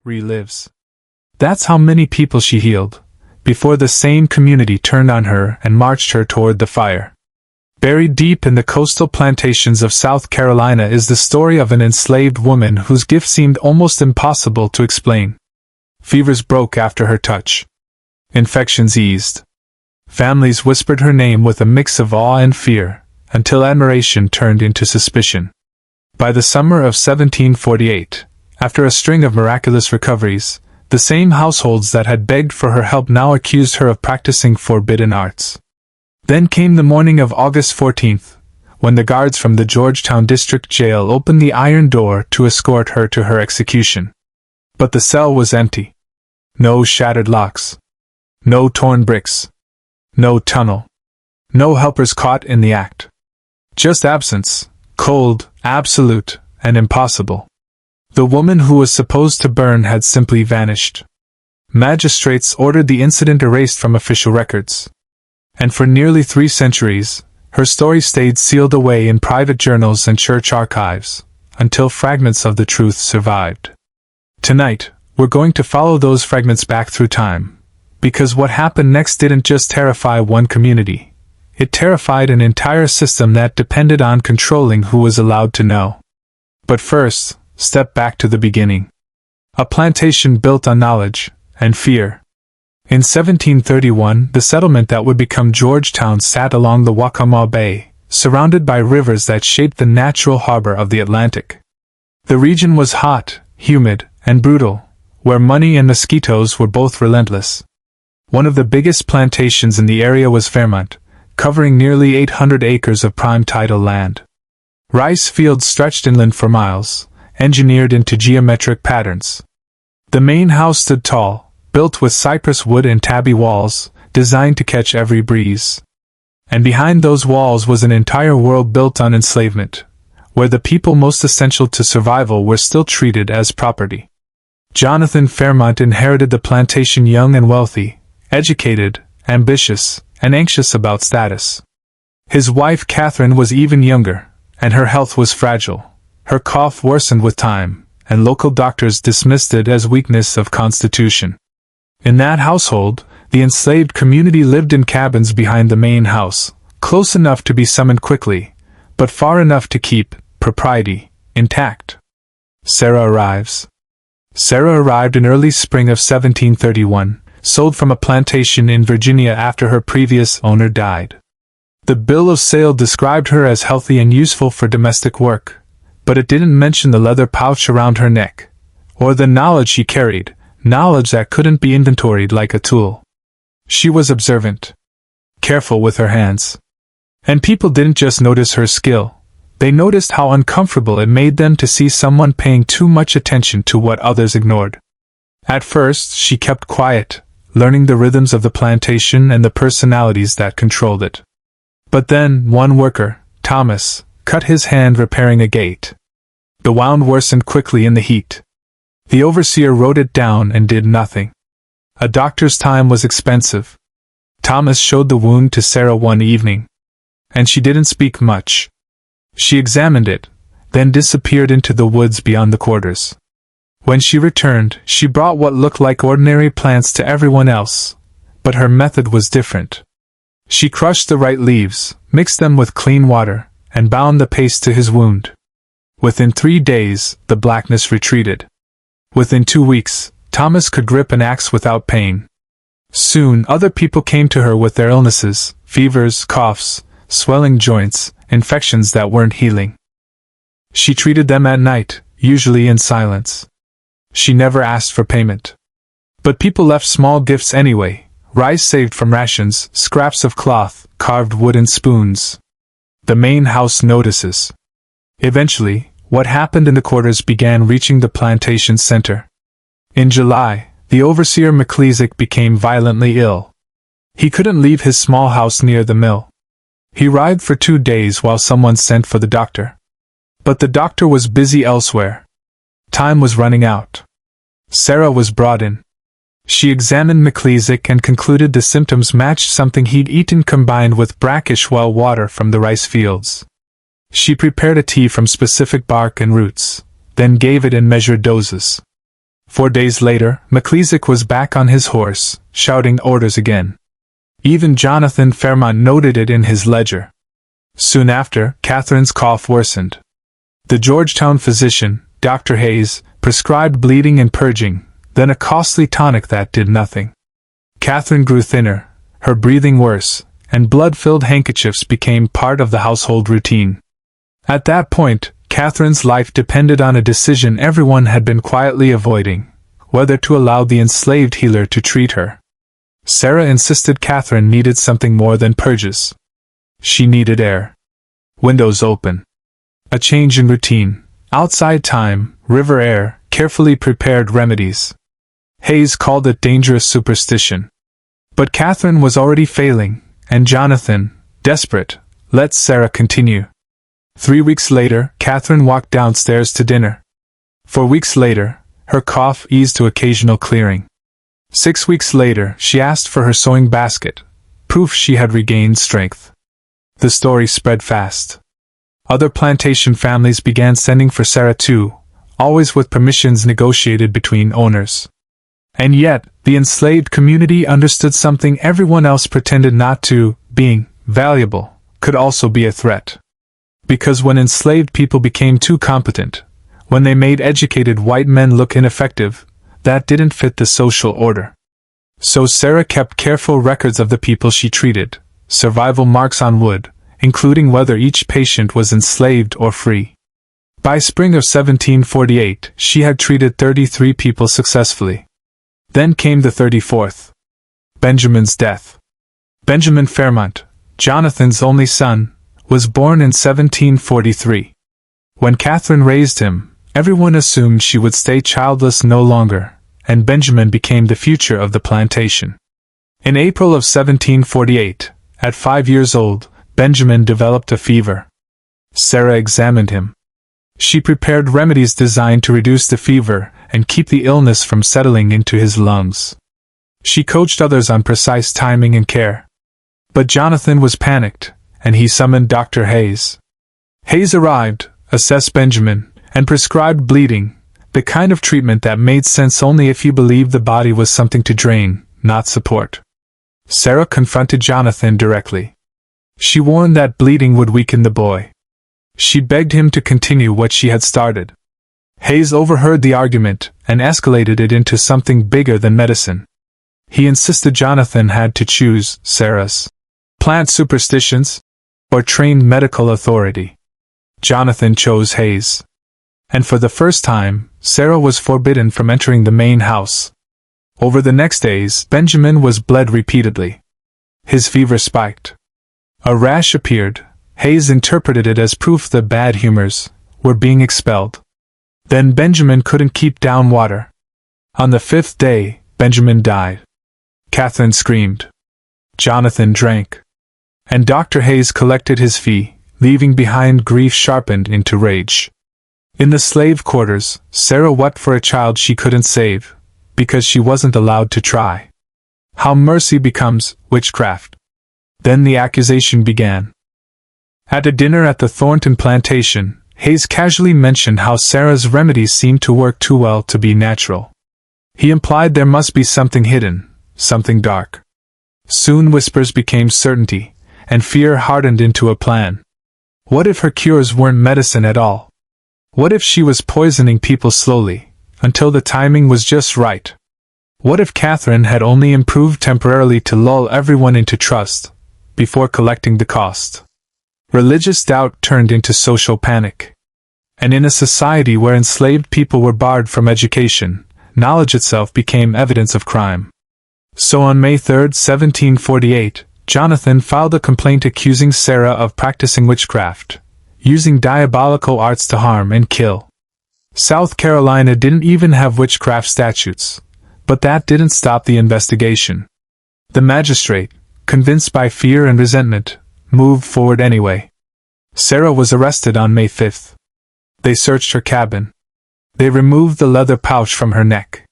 relives. That's how many people she healed, before the same community turned on her and marched her toward the fire. Buried deep in the coastal plantations of South Carolina is the story of an enslaved woman whose gift seemed almost impossible to explain. Fevers broke after her touch. Infections eased. Families whispered her name with a mix of awe and fear, until admiration turned into suspicion. By the summer of 1748, after a string of miraculous recoveries, the same households that had begged for her help now accused her of practicing forbidden arts. Then came the morning of August 14th, when the guards from the Georgetown District Jail opened the iron door to escort her to her execution. But the cell was empty. No shattered locks. No torn bricks. No tunnel. No helpers caught in the act. Just absence, cold, absolute, and impossible. The woman who was supposed to burn had simply vanished. Magistrates ordered the incident erased from official records. And for nearly 3 centuries, her story stayed sealed away in private journals and church archives, until fragments of the truth survived. Tonight, we're going to follow those fragments back through time, because what happened next didn't just terrify one community. It terrified an entire system that depended on controlling who was allowed to know. But first, step back to the beginning. A plantation built on knowledge and fear. In 1731, the settlement that would become Georgetown sat along the Waccamaw Bay, surrounded by rivers that shaped the natural harbor of the Atlantic. The region was hot, humid, and brutal, where money and mosquitoes were both relentless. One of the biggest plantations in the area was Fairmont, covering nearly 800 acres of prime tidal land. Rice fields stretched inland for miles, engineered into geometric patterns. The main house stood tall, built with cypress wood and tabby walls, designed to catch every breeze. And behind those walls was an entire world built on enslavement, where the people most essential to survival were still treated as property. Jonathan Fairmont inherited the plantation young and wealthy, educated, ambitious, and anxious about status. His wife Catherine was even younger, and her health was fragile. Her cough worsened with time, and local doctors dismissed it as weakness of constitution. In that household, the enslaved community lived in cabins behind the main house, close enough to be summoned quickly, but far enough to keep propriety intact. Sarah arrives. Sarah arrived in early spring of 1731, sold from a plantation in Virginia after her previous owner died. The bill of sale described her as healthy and useful for domestic work, but it didn't mention the leather pouch around her neck, or the knowledge she carried, knowledge that couldn't be inventoried like a tool. She was observant, careful with her hands. And people didn't just notice her skill, they noticed how uncomfortable it made them to see someone paying too much attention to what others ignored. At first, she kept quiet, learning the rhythms of the plantation and the personalities that controlled it. But then, one worker, Thomas, cut his hand repairing a gate. The wound worsened quickly in the heat. The overseer wrote it down and did nothing. A doctor's time was expensive. Thomas showed the wound to Sarah one evening. And she didn't speak much. She examined it, then disappeared into the woods beyond the quarters. When she returned, she brought what looked like ordinary plants to everyone else, but her method was different. She crushed the right leaves, mixed them with clean water, and bound the paste to his wound. Within 3 days, the blackness retreated. Within 2 weeks, Thomas could grip an axe without pain. Soon, other people came to her with their illnesses, fevers, coughs, swelling joints, infections that weren't healing. She treated them at night, usually in silence. She never asked for payment. But people left small gifts anyway, rice saved from rations, scraps of cloth, carved wooden spoons. The main house notices. Eventually, what happened in the quarters began reaching the plantation center. In July, the overseer McCleasick became violently ill. He couldn't leave his small house near the mill. He arrived for 2 days while someone sent for the doctor. But the doctor was busy elsewhere. Time was running out. Sarah was brought in. She examined McCleasick and concluded the symptoms matched something he'd eaten combined with brackish well water from the rice fields. She prepared a tea from specific bark and roots, then gave it in measured doses. 4 days later, McLeesick was back on his horse, shouting orders again. Even Jonathan Fairmont noted it in his ledger. Soon after, Catherine's cough worsened. The Georgetown physician, Dr. Hayes, prescribed bleeding and purging, then a costly tonic that did nothing. Catherine grew thinner, her breathing worse, and blood-filled handkerchiefs became part of the household routine. At that point, Catherine's life depended on a decision everyone had been quietly avoiding, whether to allow the enslaved healer to treat her. Sarah insisted Catherine needed something more than purges. She needed air. Windows open. A change in routine, outside time, river air, carefully prepared remedies. Hayes called it dangerous superstition. But Catherine was already failing, and Jonathan, desperate, let Sarah continue. 3 weeks later, Catherine walked downstairs to dinner. 4 weeks later, her cough eased to occasional clearing. 6 weeks later, she asked for her sewing basket, proof she had regained strength. The story spread fast. Other plantation families began sending for Sarah too, always with permissions negotiated between owners. And yet, the enslaved community understood something everyone else pretended not to: being valuable could also be a threat. Because when enslaved people became too competent, when they made educated white men look ineffective, that didn't fit the social order. So Sarah kept careful records of the people she treated, survival marks on wood, including whether each patient was enslaved or free. By spring of 1748, she had treated 33 people successfully. Then came the 34th. Benjamin's death. Benjamin Fairmont, Jonathan's only son, was born in 1743. When Catherine raised him, everyone assumed she would stay childless no longer, and Benjamin became the future of the plantation. In April of 1748, at 5 years old, Benjamin developed a fever. Sarah examined him. She prepared remedies designed to reduce the fever and keep the illness from settling into his lungs. She coached others on precise timing and care. But Jonathan was panicked, and he summoned Dr. Hayes. Hayes arrived, assessed Benjamin, and prescribed bleeding, the kind of treatment that made sense only if you believed the body was something to drain, not support. Sarah confronted Jonathan directly. She warned that bleeding would weaken the boy. She begged him to continue what she had started. Hayes overheard the argument and escalated it into something bigger than medicine. He insisted Jonathan had to choose Sarah's plant superstitions or trained medical authority. Jonathan chose Hayes. And for the first time, Sarah was forbidden from entering the main house. Over the next days, Benjamin was bled repeatedly. His fever spiked. A rash appeared. Hayes interpreted it as proof the bad humors were being expelled. Then Benjamin couldn't keep down water. On the 5th day, Benjamin died. Catherine screamed. Jonathan drank. And Dr. Hayes collected his fee, leaving behind grief sharpened into rage. In the slave quarters, Sarah wept for a child she couldn't save, because she wasn't allowed to try. How mercy becomes witchcraft. Then the accusation began. At a dinner at the Thornton plantation, Hayes casually mentioned how Sarah's remedies seemed to work too well to be natural. He implied there must be something hidden, something dark. Soon whispers became certainty, and fear hardened into a plan. What if her cures weren't medicine at all? What if she was poisoning people slowly, until the timing was just right? What if Catherine had only improved temporarily to lull everyone into trust, before collecting the cost? Religious doubt turned into social panic. And in a society where enslaved people were barred from education, knowledge itself became evidence of crime. So on May 3, 1748, Jonathan filed a complaint accusing Sarah of practicing witchcraft, using diabolical arts to harm and kill. South Carolina didn't even have witchcraft statutes, but that didn't stop the investigation. The magistrate, convinced by fear and resentment, moved forward anyway. Sarah was arrested on May 5th. They searched her cabin. They removed the leather pouch from her neck.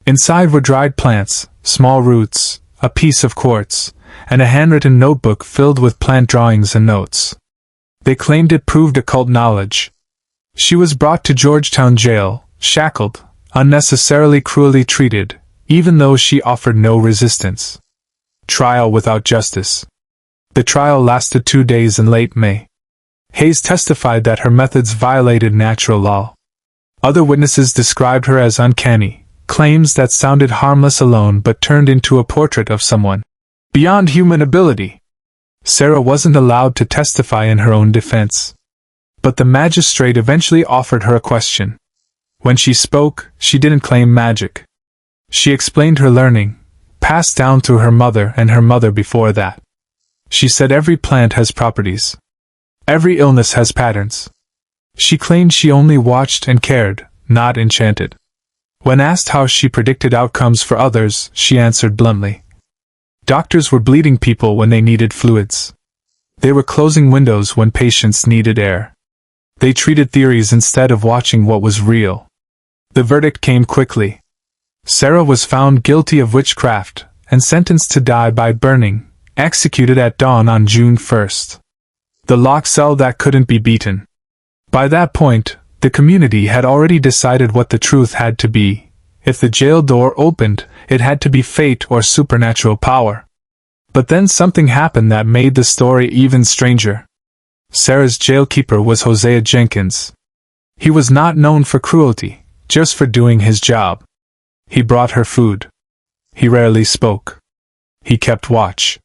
Inside were dried plants, small roots, a piece of quartz, and a handwritten notebook filled with plant drawings and notes. They claimed it proved occult knowledge. She was brought to Georgetown jail, shackled, unnecessarily cruelly treated, even though she offered no resistance. Trial without justice. The trial lasted 2 days in late May. Hayes testified that her methods violated natural law. Other witnesses described her as uncanny, claims that sounded harmless alone but turned into a portrait of someone beyond human ability. Sarah wasn't allowed to testify in her own defense. But the magistrate eventually offered her a question. When she spoke, she didn't claim magic. She explained her learning, passed down through her mother and her mother before that. She said every plant has properties. Every illness has patterns. She claimed she only watched and cared, not enchanted. When asked how she predicted outcomes for others, she answered bluntly. Doctors were bleeding people when they needed fluids. They were closing windows when patients needed air. They treated theories instead of watching what was real. The verdict came quickly. Sarah was found guilty of witchcraft and sentenced to die by burning, executed at dawn on June 1st. The locked cell that couldn't be beaten. By that point, the community had already decided what the truth had to be. If the jail door opened, it had to be fate or supernatural power. But then something happened that made the story even stranger. Sarah's jailkeeper was Hosea Jenkins. He was not known for cruelty, just for doing his job. He brought her food. He rarely spoke. He kept watch.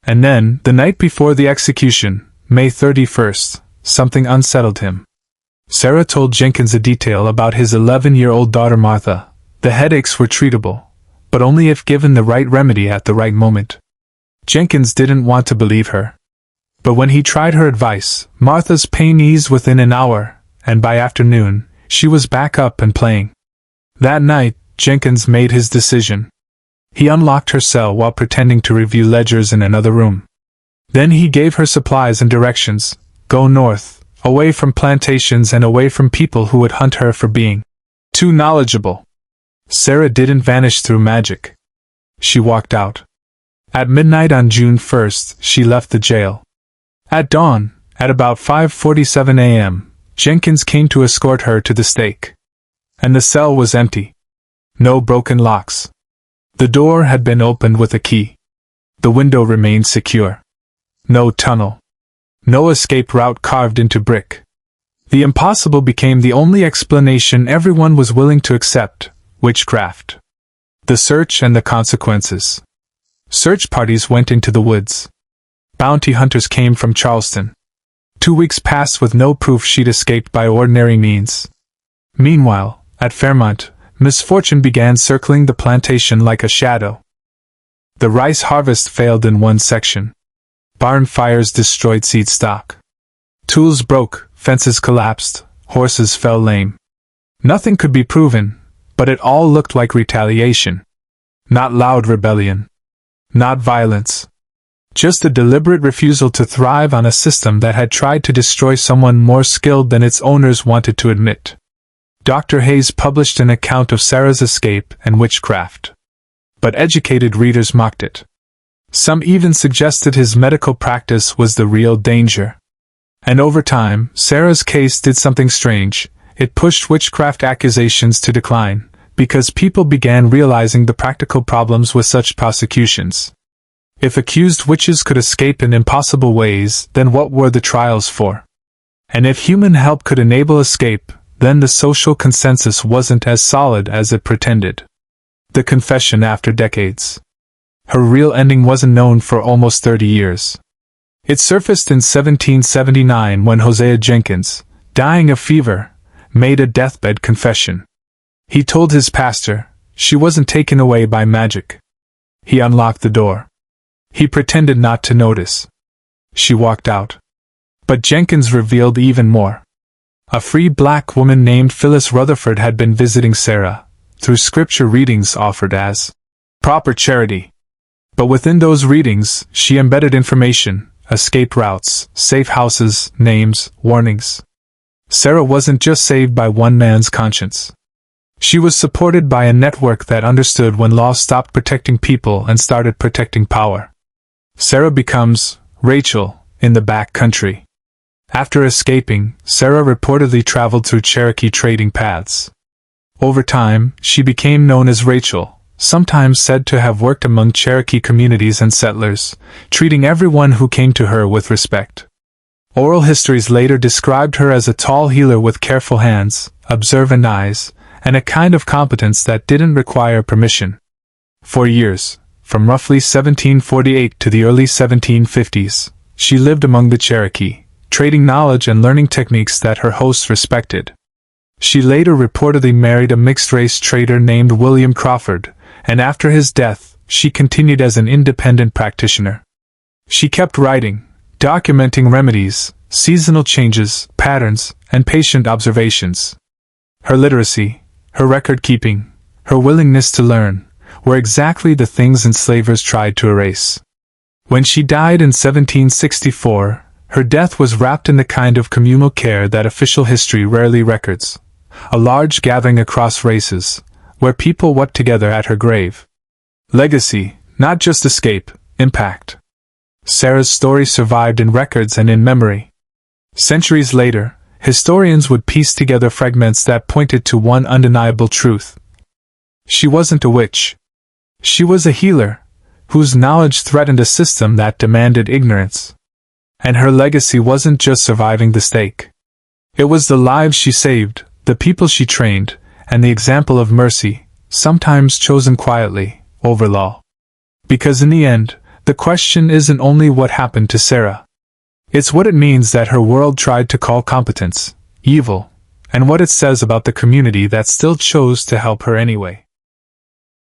And then, the night before the execution, May 31st, something unsettled him. Sarah told Jenkins a detail about his 11-year-old daughter Martha. The headaches were treatable, but only if given the right remedy at the right moment. Jenkins didn't want to believe her. But when he tried her advice, Martha's pain eased within an hour, and by afternoon, she was back up and playing. That night, Jenkins made his decision. He unlocked her cell while pretending to review ledgers in another room. Then he gave her supplies and directions. Go north, away from plantations and away from people who would hunt her for being too knowledgeable. Sarah didn't vanish through magic. She walked out. At midnight on June 1st, she left the jail. At dawn, at about 5:47 a.m., Jenkins came to escort her to the stake. And the cell was empty. No broken locks. The door had been opened with a key. The window remained secure. No tunnel. No escape route carved into brick. The impossible became the only explanation everyone was willing to accept: witchcraft. The search and the consequences. Search parties went into the woods. Bounty hunters came from Charleston. 2 weeks passed with no proof she'd escaped by ordinary means. Meanwhile, at Fairmont, misfortune began circling the plantation like a shadow. The rice harvest failed in one section. Barn fires destroyed seed stock. Tools broke, fences collapsed, horses fell lame. Nothing could be proven, but it all looked like retaliation. Not loud rebellion. Not violence. Just a deliberate refusal to thrive on a system that had tried to destroy someone more skilled than its owners wanted to admit. Dr. Hayes published an account of Sarah's escape and witchcraft. But educated readers mocked it. Some even suggested his medical practice was the real danger. And over time, Sarah's case did something strange. It pushed witchcraft accusations to decline, because people began realizing the practical problems with such prosecutions. If accused witches could escape in impossible ways, then what were the trials for? And if human help could enable escape, then the social consensus wasn't as solid as it pretended. The confession after decades. Her real ending wasn't known for almost 30 years. It surfaced in 1779 when Hosea Jenkins, dying of fever, made a deathbed confession. He told his pastor she wasn't taken away by magic. He unlocked the door. He pretended not to notice. She walked out. But Jenkins revealed even more. A free black woman named Phyllis Rutherford had been visiting Sarah, through scripture readings offered as proper charity. But within those readings, she embedded information, escape routes, safe houses, names, warnings. Sarah wasn't just saved by one man's conscience. She was supported by a network that understood when law stopped protecting people and started protecting power. Sarah becomes Rachel in the back country. After escaping, Sarah reportedly traveled through Cherokee trading paths. Over time, she became known as Rachel, sometimes said to have worked among Cherokee communities and settlers, treating everyone who came to her with respect. Oral histories later described her as a tall healer with careful hands, observant eyes, and a kind of competence that didn't require permission. For years, from roughly 1748 to the early 1750s, she lived among the Cherokee, trading knowledge and learning techniques that her hosts respected. She later reportedly married a mixed-race trader named William Crawford, and after his death, she continued as an independent practitioner. She kept writing, documenting remedies, seasonal changes, patterns, and patient observations. Her literacy, her record-keeping, her willingness to learn, were exactly the things enslavers tried to erase. When she died in 1764, her death was wrapped in the kind of communal care that official history rarely records. A large gathering across races, where people wept together at her grave. Legacy, not just escape, impact. Sarah's story survived in records and in memory. Centuries later, historians would piece together fragments that pointed to one undeniable truth. She wasn't a witch. She was a healer, whose knowledge threatened a system that demanded ignorance. And her legacy wasn't just surviving the stake. It was the lives she saved, the people she trained, and the example of mercy, sometimes chosen quietly, over law. Because in the end, the question isn't only what happened to Sarah. It's what it means that her world tried to call competence evil, and what it says about the community that still chose to help her anyway.